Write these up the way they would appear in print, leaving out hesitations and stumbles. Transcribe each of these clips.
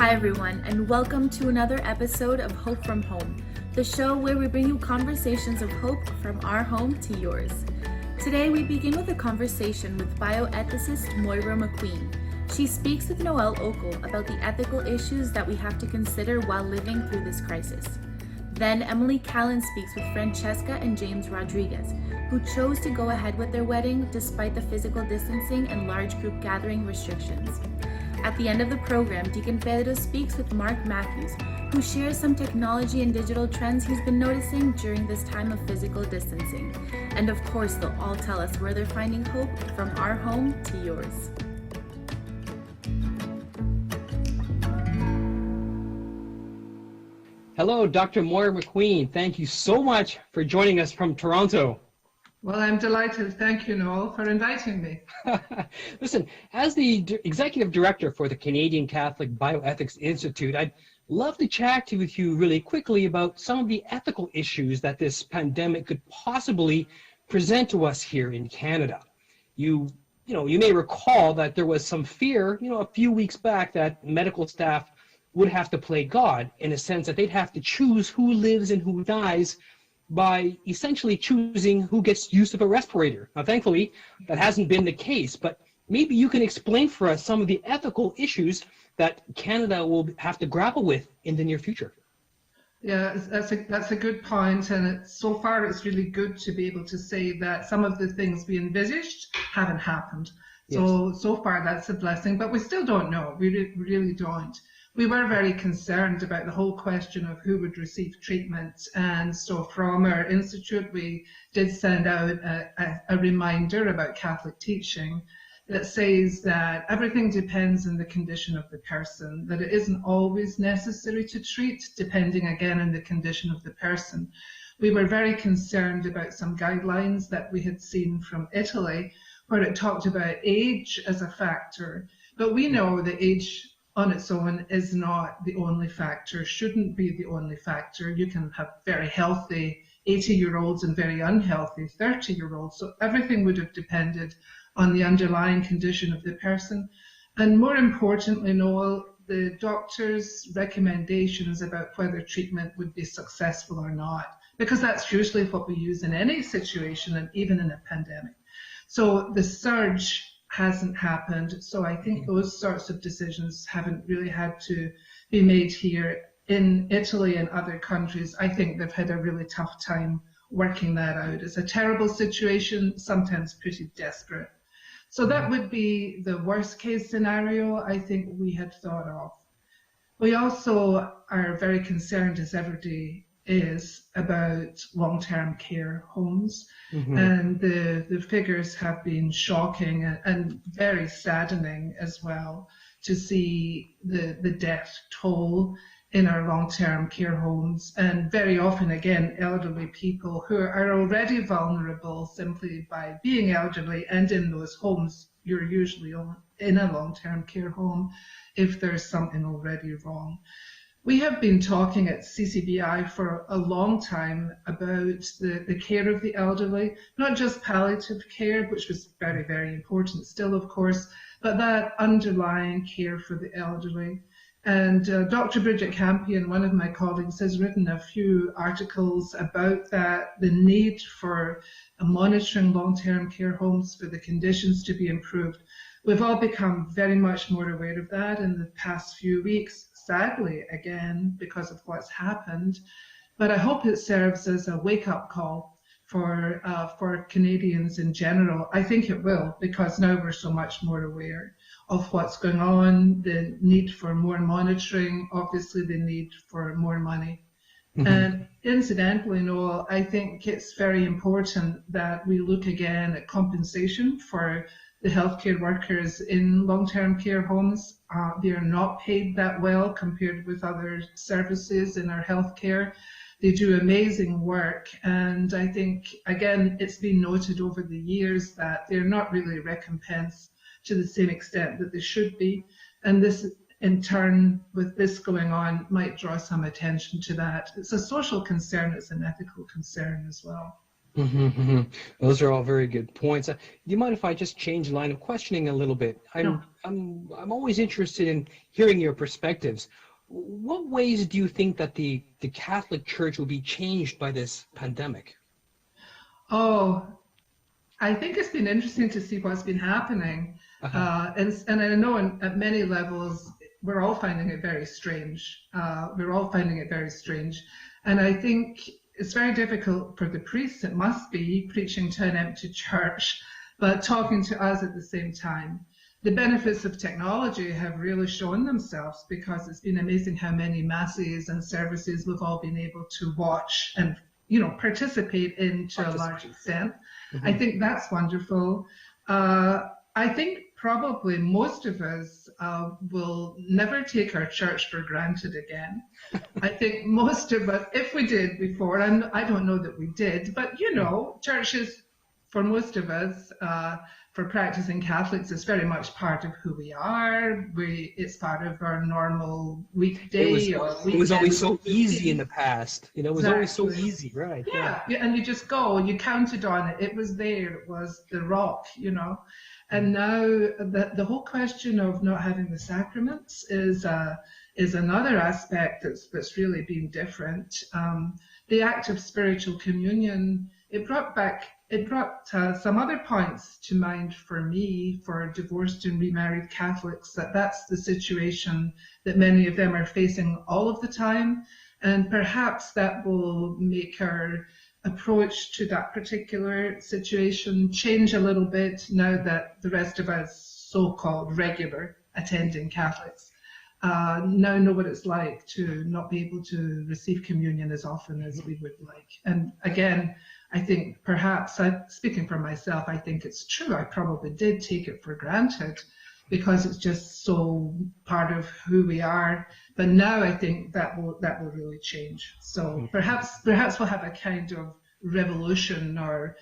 Hi everyone, and welcome to another episode of Hope from Home, the show where we bring you conversations of hope from our home to yours. Today we begin with a conversation with bioethicist Moira McQueen. She speaks with Noel Okel about the ethical issues that we have to consider while living through this crisis. Then Emily Callan speaks with Francesca and James Rodriguez, who chose to go ahead with their wedding despite the physical distancing and large group gathering restrictions. At the end of the program, Deacon Pedro speaks with Mark Matthews, who shares some technology and digital trends he's been noticing during this time of physical distancing. And of course, they'll all tell us where they're finding hope from our home to yours. Hello, Dr. Moira McQueen. Thank you so much for joining us from Toronto. Well, I'm delighted. Thank you, Noel, for inviting me. Listen, as the Executive Director for the Canadian Catholic Bioethics Institute, I'd love to chat with you really quickly about some of the ethical issues that this pandemic could possibly present to us here in Canada. You may recall that there was some fear, a few weeks back that medical staff would have to play God in a sense that they'd have to choose who lives and who dies by essentially choosing who gets use of a respirator. Now, thankfully, that hasn't been the case, but maybe you can explain for us some of the ethical issues that Canada will have to grapple with in the near future. Yeah, that's a good point, and so far it's really good to be able to say that some of the things we envisaged haven't happened. So far that's a blessing, but we still don't know. We really don't. We were very concerned about the whole question of who would receive treatment, and so from our institute we did send out a reminder about Catholic teaching that says that everything depends on the condition of the person, that it isn't always necessary to treat, depending again on the condition of the person. We were very concerned about some guidelines that we had seen from Italy, where it talked about age as a factor, but we know that age on its own is not the only factor, shouldn't be the only factor. You can have very healthy 80-year-olds and very unhealthy 30-year-olds. So everything would have depended on the underlying condition of the person. And more importantly, Noel, the doctor's recommendations about whether treatment would be successful or not, because that's usually what we use in any situation and even in a pandemic. So the surge hasn't happened. So I think those sorts of decisions haven't really had to be made here. In Italy and other countries, I think they've had a really tough time working that out. It's a terrible situation, sometimes pretty desperate. So that would be the worst case scenario I think we had thought of. We also are very concerned, as everybody is, about long-term care homes. And the figures have been shocking and very saddening as well to see the death toll in our long-term care homes, and very often again elderly people who are already vulnerable simply by being elderly and in those homes. You're usually in a long-term care home if there's something already wrong. We have been talking at CCBI for a long time about the care of the elderly, not just palliative care, which was very, very important still, of course, but that underlying care for the elderly. And Dr. Bridget Campion, one of my colleagues, has written a few articles about that, the need for monitoring long-term care homes for the conditions to be improved. We've all become very much more aware of that in the past few weeks, sadly, again, because of what's happened. But I hope it serves as a wake-up call for Canadians in general. I think it will, because now we're so much more aware of what's going on, the need for more monitoring, obviously the need for more money. And incidentally, Noel, I think it's very important that we look again at compensation for the healthcare workers in long-term care homes. They are not paid that well compared with other services in our healthcare. They do amazing work, and I think, again, it's been noted over the years that they're not really recompensed to the same extent that they should be, and this in turn, with this going on, might draw some attention to that. It's a social concern, it's an ethical concern as well. Mm-hmm. Those are all very good points. Do you mind if I just change the line of questioning a little bit? No. I'm always interested in hearing your perspectives. What ways do you think that the Catholic Church will be changed by this pandemic? Oh, I think it's been interesting to see what's been happening. Uh-huh. And I know at many levels, we're all finding it very strange. We're all finding it very strange. And I think it's very difficult for the priests, it must be, preaching to an empty church, but talking to us at the same time. The benefits of technology have really shown themselves because it's been amazing how many masses and services we've all been able to watch and participate in to a large extent. Mm-hmm. I think that's wonderful. I think probably most of us will never take our church for granted again. I think most of us, if we did before, and I don't know that we did, but churches, for most of us, for practicing Catholics, is very much part of who we are. It's part of our normal weekday or weekend. It was always so easy in the past. It was always so easy, right? Yeah, and you just go, you counted on it. It was there. It was the rock, And now the whole question of not having the sacraments is another aspect that's really been different. The act of spiritual communion, it brought some other points to mind for me, for divorced and remarried Catholics, that's the situation that many of them are facing all of the time. And perhaps that will make our approach to that particular situation change a little bit now that the rest of us so-called regular attending Catholics now know what it's like to not be able to receive communion as often as we would like. And again, I think perhaps, speaking for myself, I think it's true. I probably did take it for granted because it's just so part of who we are. But now I think that will really change. So perhaps we'll have a kind of revolution or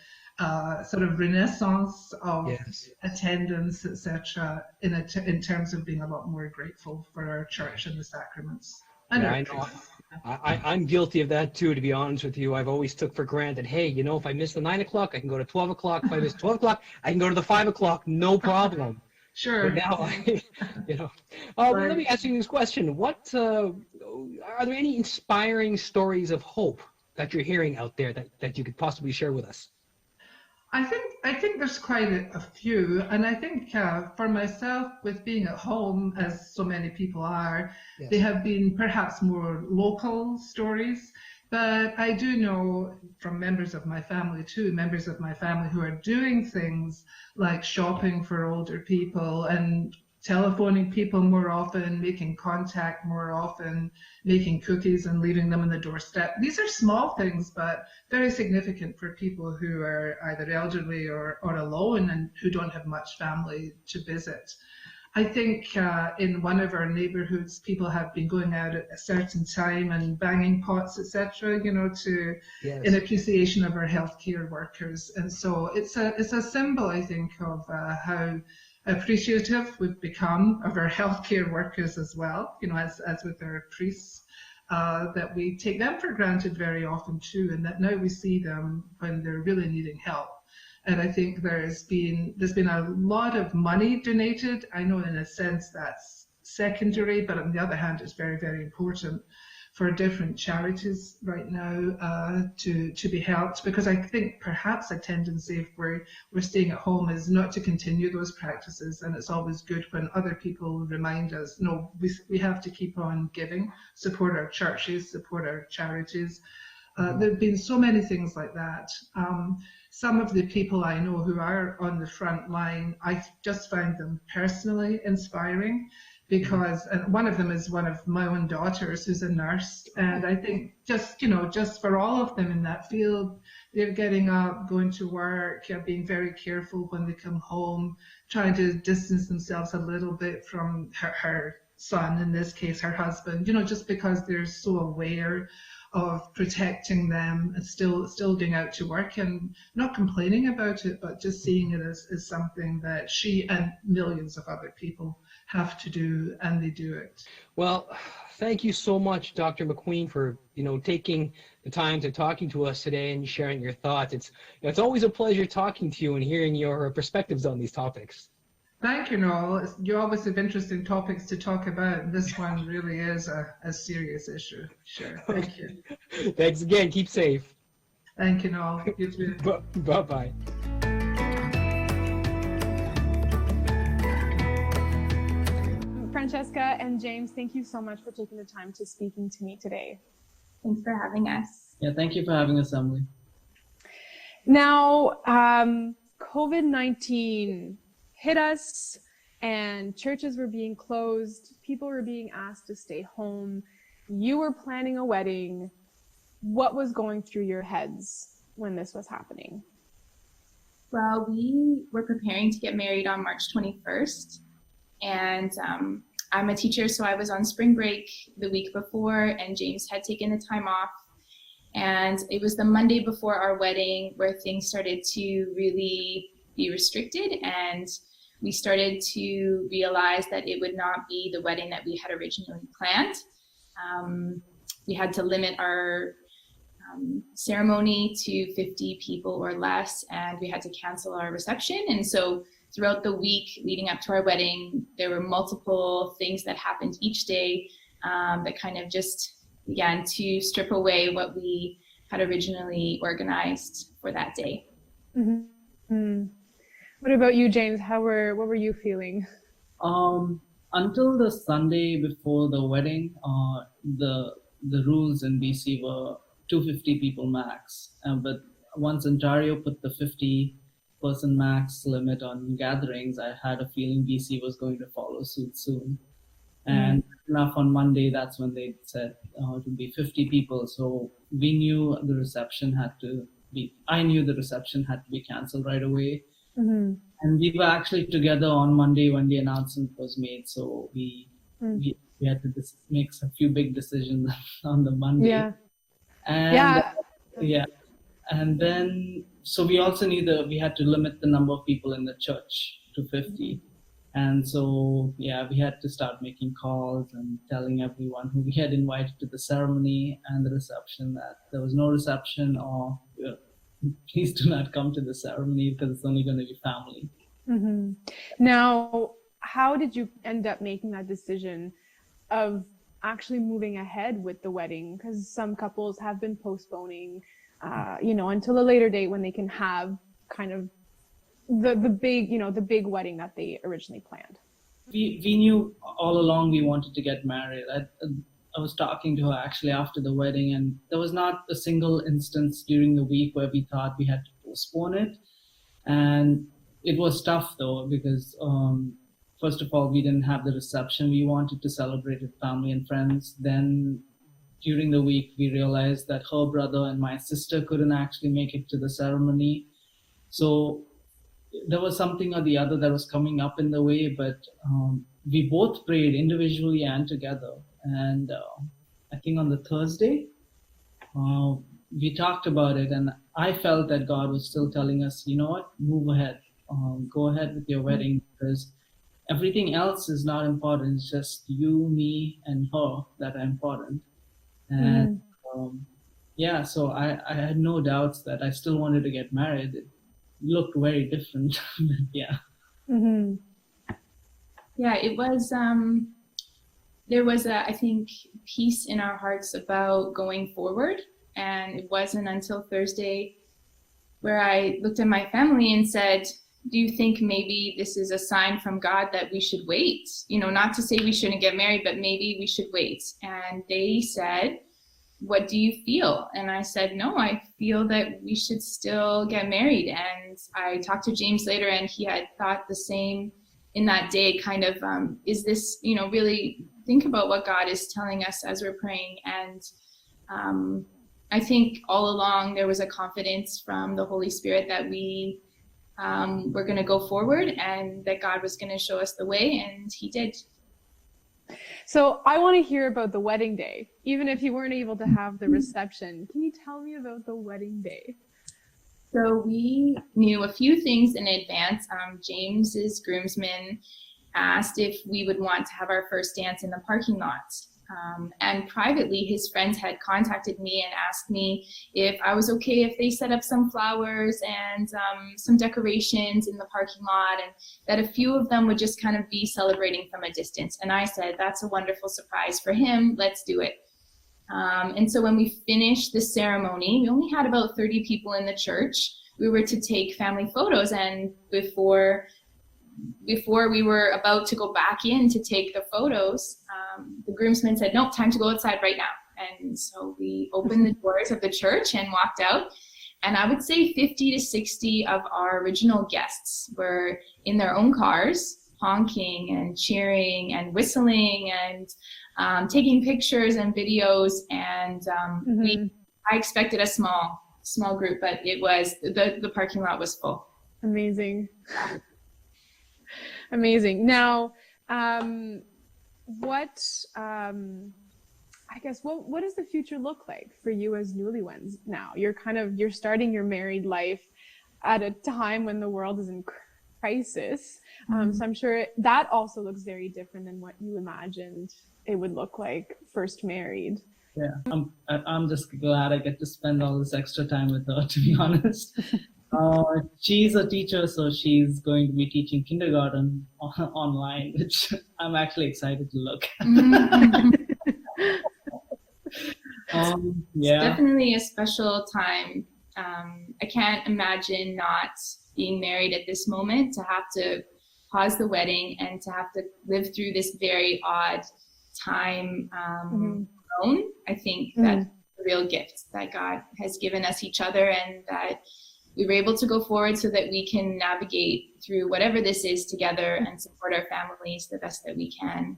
sort of renaissance of attendance, etc., in terms of being a lot more grateful for our church and the sacraments. I know. I'm guilty of that too, to be honest with you. I've always took for granted, hey, if I miss the 9 o'clock, I can go to 12 o'clock. If I miss 12 o'clock, I can go to the 5 o'clock, no problem. Sure. But now, let me ask you this question. What are there any inspiring stories of hope that you're hearing out there that you could possibly share with us? I think there's quite a few, and I think for myself, with being at home, as so many people are, they have been perhaps more local stories. But I do know from members of my family who are doing things like shopping for older people and telephoning people more often, making contact more often, making cookies and leaving them on the doorstep. These are small things, but very significant for people who are either elderly or alone and who don't have much family to visit. I think in one of our neighbourhoods, people have been going out at a certain time and banging pots, etc., in appreciation of our healthcare workers. And so it's a symbol, I think, of how appreciative we've become of our healthcare workers as well, as with our priests, that we take them for granted very often too, and that now we see them when they're really needing help. And I think there's been a lot of money donated. I know in a sense that's secondary, but on the other hand, it's very, very important for different charities right now to be helped, because I think perhaps a tendency, if we're staying at home, is not to continue those practices, and it's always good when other people remind us, no, we have to keep on giving, support our churches, support our charities. There have been so many things like that. Some of the people I know who are on the front line, I just find them personally inspiring, because and one of them is one of my own daughters who's a nurse, and I think just for all of them in that field, they're getting up, going to work, being very careful when they come home, trying to distance themselves a little bit from her son, in this case her husband, just because they're so aware of protecting them and still being out to work and not complaining about it, but just seeing it as something that she and millions of other people have to do, and they do it. Well, thank you so much, Dr. McQueen, for taking the time to talking to us today and sharing your thoughts. It's always a pleasure talking to you and hearing your perspectives on these topics. Thank you, Noel. You always have interesting topics to talk about. This one really is a serious issue. Sure. Thank you. Thanks again. Keep safe. Thank you, Noel. You too. Bye-bye. Francesca and James, thank you so much for taking the time to speaking to me today. Thanks for having us. Yeah, thank you for having us, Emily. Now, COVID-19 hit us and churches were being closed. People were being asked to stay home. You were planning a wedding. What was going through your heads when this was happening? Well, we were preparing to get married on March 21st. And I'm a teacher, so I was on spring break the week before, and James had taken the time off. And it was the Monday before our wedding where things started to really be restricted, and we started to realize that it would not be the wedding that we had originally planned. We had to limit our ceremony to 50 people or less, and we had to cancel our reception. And so throughout the week leading up to our wedding, there were multiple things that happened each day that kind of just began to strip away what we had originally organized for that day. Mm-hmm. What about you, James? what were you feeling? Until the Sunday before the wedding, the rules in BC were 250 people max. But once Ontario put the 50-person max limit on gatherings, I had a feeling BC was going to follow suit soon. And enough on Monday, that's when they said it would be 50 people. So we knew the reception I knew the reception had to be canceled right away. Mm-hmm. And we were actually together on Monday when the announcement was made. So we had to make a few big decisions on the Monday. Yeah. And and then, so we also knew that we had to limit the number of people in the church to 50. And so, we had to start making calls and telling everyone who we had invited to the ceremony and the reception that there was no reception, or please do not come to the ceremony because it's only going to be family. Mm-hmm. Now, how did you end up making that decision of actually moving ahead with the wedding? Because some couples have been postponing until a later date when they can have kind of the big wedding that they originally planned. We knew all along we wanted to get married. I was talking to her actually after the wedding, and there was not a single instance during the week where we thought we had to postpone it. And it was tough though, because first of all, we didn't have the reception we wanted to celebrate with family and friends. Then during the week, we realized that her brother and my sister couldn't actually make it to the ceremony. So there was something or the other that was coming up in the way, but we both prayed individually and together. And I think on the Thursday, we talked about it, and I felt that God was still telling us, you know what, move ahead, go ahead with your wedding, because everything else is not important. It's just you, me, and her that are important. And so I had no doubts that I still wanted to get married. It looked very different. Mm-hmm. Yeah, it was, there was I think, peace in our hearts about going forward. And it wasn't until Thursday where I looked at my family and said, do you think maybe this is a sign from God that we should wait? Not to say we shouldn't get married, but maybe we should wait. And they said, what do you feel? And I said, no, I feel that we should still get married. And I talked to James later, and he had thought the same in that day, kind of, is this, really think about what God is telling us as we're praying. And I think all along there was a confidence from the Holy Spirit that we were going to go forward and that God was going to show us the way, and he did. So I want to hear about the wedding day, even if you weren't able to have the reception. Can you tell me about the wedding day? So we knew a few things in advance. James's groomsmen asked if we would want to have our first dance in the parking lot. And privately, his friends had contacted me and asked me if I was okay if they set up some flowers and some decorations in the parking lot, and that a few of them would just kind of be celebrating from a distance. And I said, that's a wonderful surprise for him. Let's do it. And so when we finished the ceremony, we only had about 30 people in the church. We were to take family photos, and before we were about to go back in to take the photos, the groomsmen said, no, time to go outside right now. And so we opened the doors of the church and walked out. And I would say 50 to 60 of our original guests were in their own cars, honking and cheering and whistling and taking pictures and videos. And I expected a small group, but it was, the parking lot was full. Amazing. Amazing. Now, what does the future look like for you as newlyweds now? You're starting your married life at a time when the world is in crisis. So I'm sure that also looks very different than what you imagined it would look like first married. Yeah, I'm just glad I get to spend all this extra time with her, to be honest. She's a teacher, so she's going to be teaching kindergarten online, which I'm actually excited to look at. It's definitely a special time. I can't imagine not being married at this moment, to have to pause the wedding and to have to live through this very odd time alone. I think that's a real gift that God has given us each other, and that we were able to go forward so that we can navigate through whatever this is together and support our families the best that we can.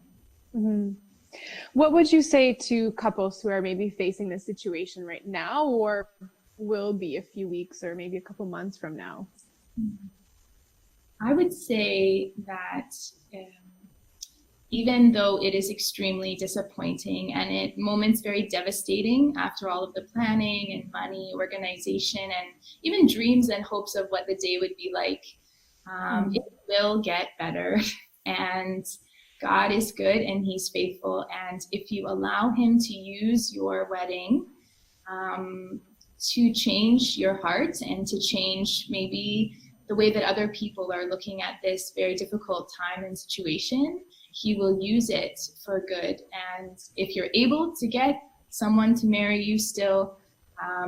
What would you say to couples who are maybe facing this situation right now, or will be a few weeks or maybe a couple months from now? I would say that even though it is extremely disappointing and at moments very devastating after all of the planning and money, organization, and even dreams and hopes of what the day would be like, it will get better. And God is good and He's faithful. And if you allow Him to use your wedding to change your heart and to change maybe the way that other people are looking at this very difficult time and situation, He will use it for good. And if you're able to get someone to marry you still,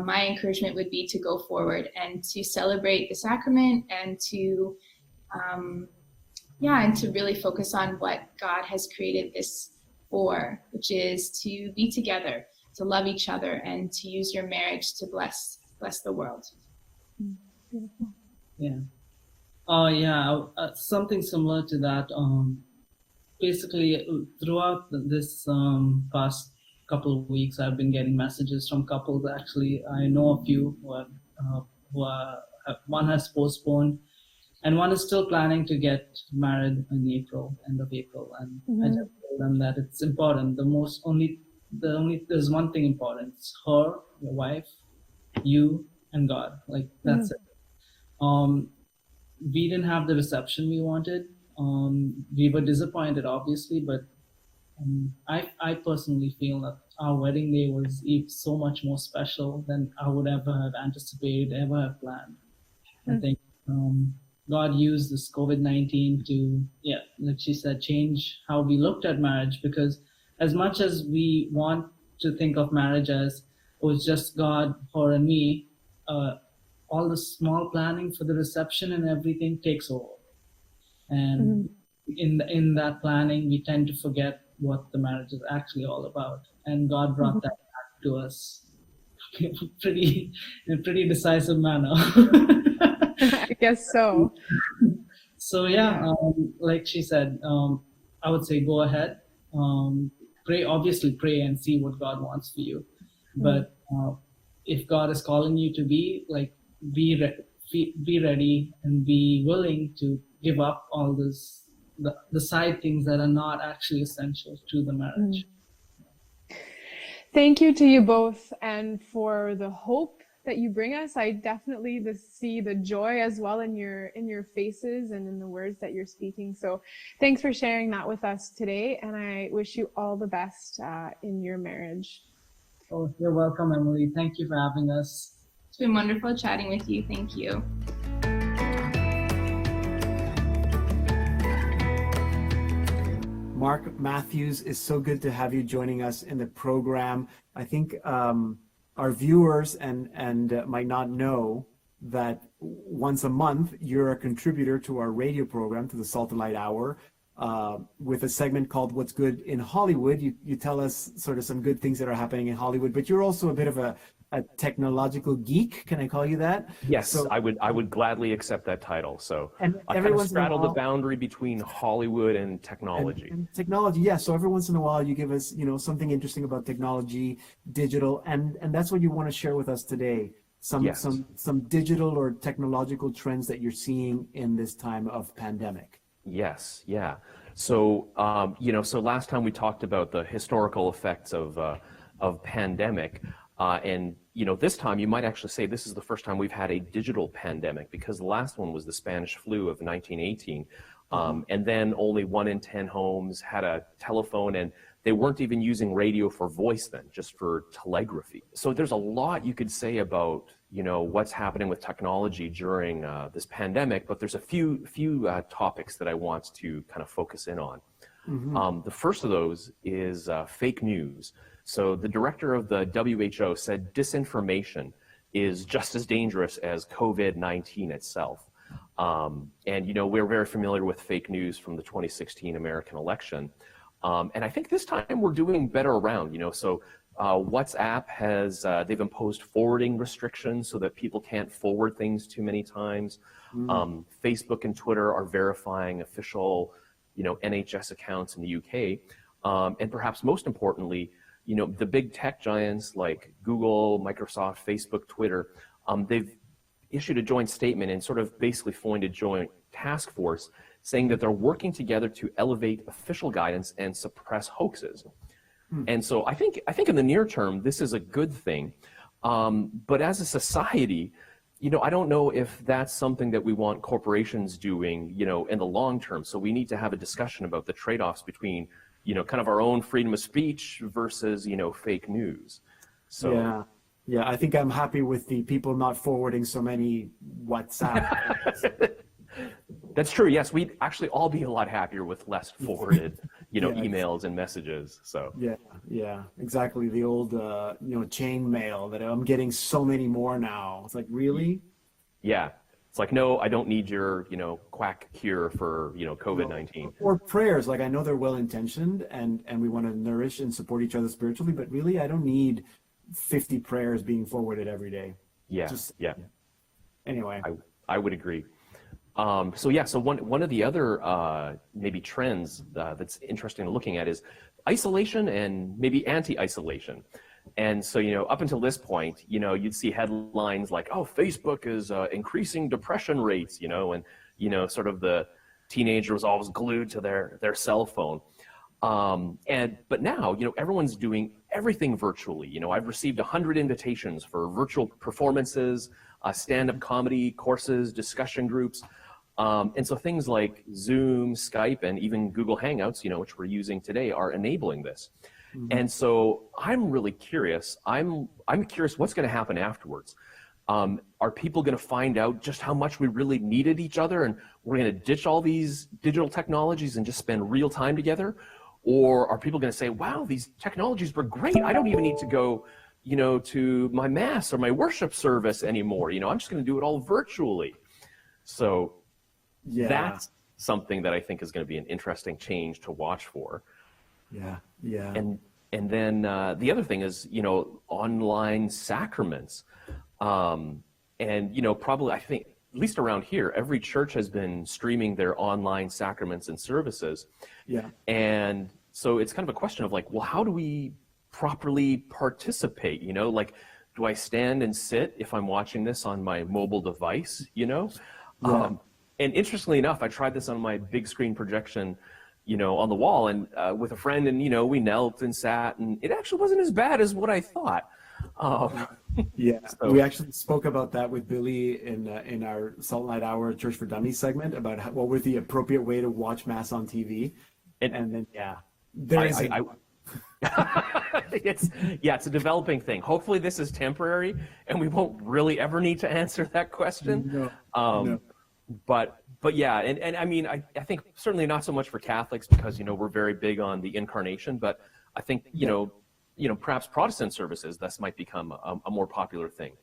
my encouragement would be to go forward and to celebrate the sacrament and to really focus on what God has created this for, which is to be together, to love each other, and to use your marriage to bless the world. Yeah. Something similar to that. Basically, throughout this past couple of weeks, I've been getting messages from couples. Actually, I know a few who are one has postponed, and one is still planning to get married in April, end of April. And I just told them that it's important. There's one thing important. It's her, your wife, you, and God. Like, that's it. We didn't have the reception we wanted. We were disappointed, obviously, but I personally feel that our wedding day was so much more special than I would ever have anticipated, ever have planned. I think God used this COVID-19 to, like she said, change how we looked at marriage, because as much as we want to think of marriage as it was just God, her, and me, all the small planning for the reception and everything takes over. And in that planning, we tend to forget what the marriage is actually all about. And God brought that back to us in a pretty decisive manner. I guess so. So like she said, I would say go ahead, pray and see what God wants for you. But if God is calling you to be ready and be willing to give up all this, the side things that are not actually essential to the marriage. Thank you to you both, and for the hope that you bring us. I definitely see the joy as well in your faces and in the words that you're speaking. So thanks for sharing that with us today, and I wish you all the best in your marriage. Oh, you're welcome, Emily. Thank you for having us. It's been wonderful chatting with you. Thank you. Mark Matthews, is so good to have you joining us in the program. I think our viewers and might not know that once a month you're a contributor to our radio program, to the Salt and Light Hour, with a segment called What's Good in Hollywood. You tell us sort of some good things that are happening in Hollywood, but you're also a bit of a technological geek. Can I call you that? Yes, so, I would gladly accept that title. So and I kind of straddle the boundary between Hollywood and technology. And technology, yeah. So every once in a while you give us, something interesting about technology, digital, and that's what you want to share with us today. Some digital or technological trends that you're seeing in this time of pandemic. Yes, yeah. So so last time we talked about the historical effects of pandemic. And this time you might actually say this is the first time we've had a digital pandemic, because the last one was the Spanish flu of 1918. And then only 1 in 10 homes had a telephone, and they weren't even using radio for voice then, just for telegraphy. So there's a lot you could say about, what's happening with technology during this pandemic, but there's a few topics that I want to kind of focus in on. The first of those is fake news. So the director of the WHO said disinformation is just as dangerous as COVID-19 itself. And, we're very familiar with fake news from the 2016 American election. And I think this time we're doing better around, so WhatsApp has, they've imposed forwarding restrictions so that people can't forward things too many times. Facebook and Twitter are verifying official, NHS accounts in the UK. And perhaps most importantly, the big tech giants like Google, Microsoft, Facebook, Twitter, they've issued a joint statement and sort of basically formed a joint task force saying that they're working together to elevate official guidance and suppress hoaxes. And so I think in the near term, this is a good thing. But as a society, I don't know if that's something that we want corporations doing, in the long term. So we need to have a discussion about the trade-offs between kind of our own freedom of speech versus, fake news. So yeah, I think I'm happy with the people not forwarding so many WhatsApp. That's true. Yes, we'd actually all be a lot happier with less forwarded, emails and messages. So yeah, exactly. The old, chain mail that I'm getting so many more now. It's like, really? Yeah. It's like, no, I don't need your, quack cure for, COVID-19. Or prayers. Like, I know they're well-intentioned and we want to nourish and support each other spiritually, but really, I don't need 50 prayers being forwarded every day. Yeah. Anyway. I would agree. So one of the other maybe trends that's interesting looking at is isolation and maybe anti-isolation. And so, up until this point, you'd see headlines like, oh, Facebook is increasing depression rates, and, sort of the teenager was always glued to their cell phone. But now, everyone's doing everything virtually. I've received 100 invitations for virtual performances, stand-up comedy courses, discussion groups. And so things like Zoom, Skype, and even Google Hangouts, which we're using today, are enabling this. And so I'm really curious. I'm curious what's going to happen afterwards. Are people going to find out just how much we really needed each other and we're going to ditch all these digital technologies and just spend real time together? Or are people going to say, wow, these technologies were great. I don't even need to go, to my mass or my worship service anymore. I'm just going to do it all virtually. So that's something that I think is going to be an interesting change to watch for. Yeah. And then the other thing is, online sacraments. And, probably, I think, at least around here, every church has been streaming their online sacraments and services. Yeah. And so it's kind of a question of like, well, how do we properly participate? Do I stand and sit if I'm watching this on my mobile device, Yeah. And interestingly enough, I tried this on my big screen projection, on the wall and with a friend, and, we knelt and sat, and it actually wasn't as bad as what I thought. Yeah, So- we actually spoke about that with Billy in our Salt Night Hour Church for Dummies segment about what was the appropriate way to watch Mass on TV. And then, yeah, there is it's a developing thing. Hopefully this is temporary and we won't really ever need to answer that question. No. But yeah, and I mean, I think certainly not so much for Catholics because, we're very big on the incarnation, but I think, perhaps Protestant services, this might become a more popular thing.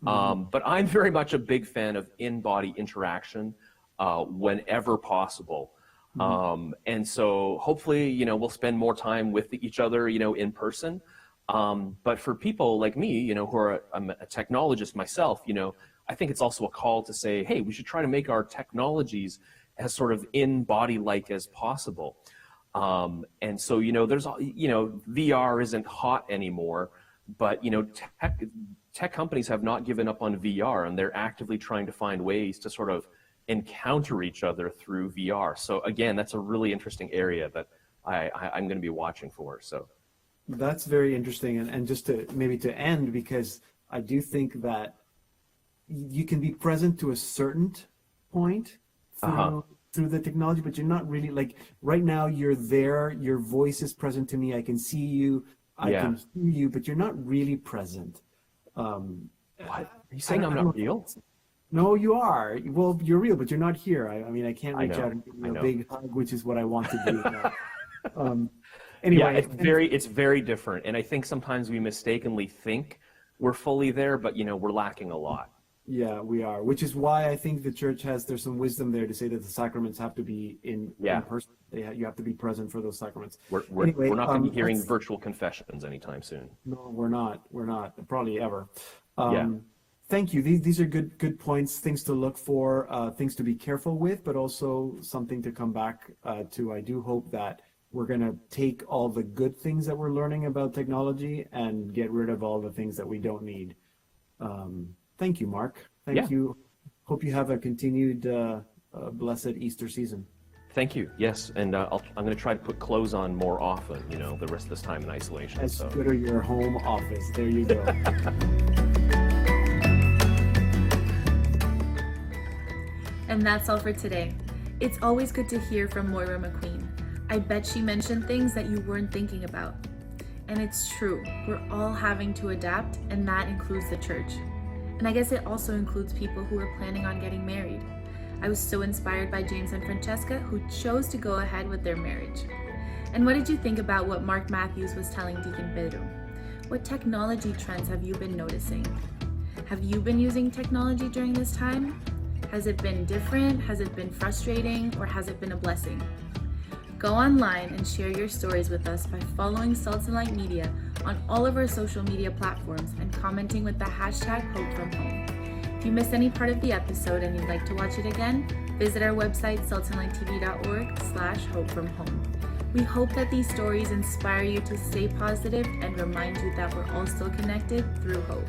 But I'm very much a big fan of in-body interaction whenever possible. And so hopefully, we'll spend more time with each other, in person. But for people like me, I'm a technologist myself, I think it's also a call to say, hey, we should try to make our technologies as sort of in-body-like as possible. And so, there's, VR isn't hot anymore, but, tech companies have not given up on VR and they're actively trying to find ways to sort of encounter each other through VR. So again, that's a really interesting area that I'm going to be watching for. So that's very interesting. And just to maybe to end, because I do think that you can be present to a certain point through the technology, but you're not really, like, right now you're there, your voice is present to me, I can see you, I can hear you, but you're not really present. What? Are you saying I'm not real? No, you are. Well, you're real, but you're not here. I mean, I can't reach out and give you a know. big hug, which is what I want to do. Anyway, it's very different. And I think sometimes we mistakenly think we're fully there, but, we're lacking a lot. Yeah, we are, which is why I think the church there's some wisdom there to say that the sacraments have to be in person. You have to be present for those sacraments. We're not going to be hearing virtual confessions anytime soon. No, we're not. We're not. Probably ever. Thank you. These are good points, things to look for, things to be careful with, but also something to come back to. I do hope that we're going to take all the good things that we're learning about technology and get rid of all the things that we don't need. Thank you, Mark. Thank you. Hope you have a continued blessed Easter season. Thank you. Yes, and I'm going to try to put clothes on more often, the rest of this time in isolation. Let's go to your home office. There you go. And that's all for today. It's always good to hear from Moira McQueen. I bet she mentioned things that you weren't thinking about. And it's true, we're all having to adapt, and that includes the church. And I guess it also includes people who are planning on getting married. I was so inspired by James and Francesca, who chose to go ahead with their marriage. And what did you think about what Mark Matthews was telling Deacon Pedro? What technology trends have you been noticing? Have you been using technology during this time? Has it been different? Has it been frustrating? Or has it been a blessing? Go online and share your stories with us by following Salt and Light Media on all of our social media platforms and commenting with the hashtag #HopeFromHome. If you missed any part of the episode and you'd like to watch it again, visit our website saltandlighttv.org/hopefromhome. We hope that these stories inspire you to stay positive and remind you that we're all still connected through hope.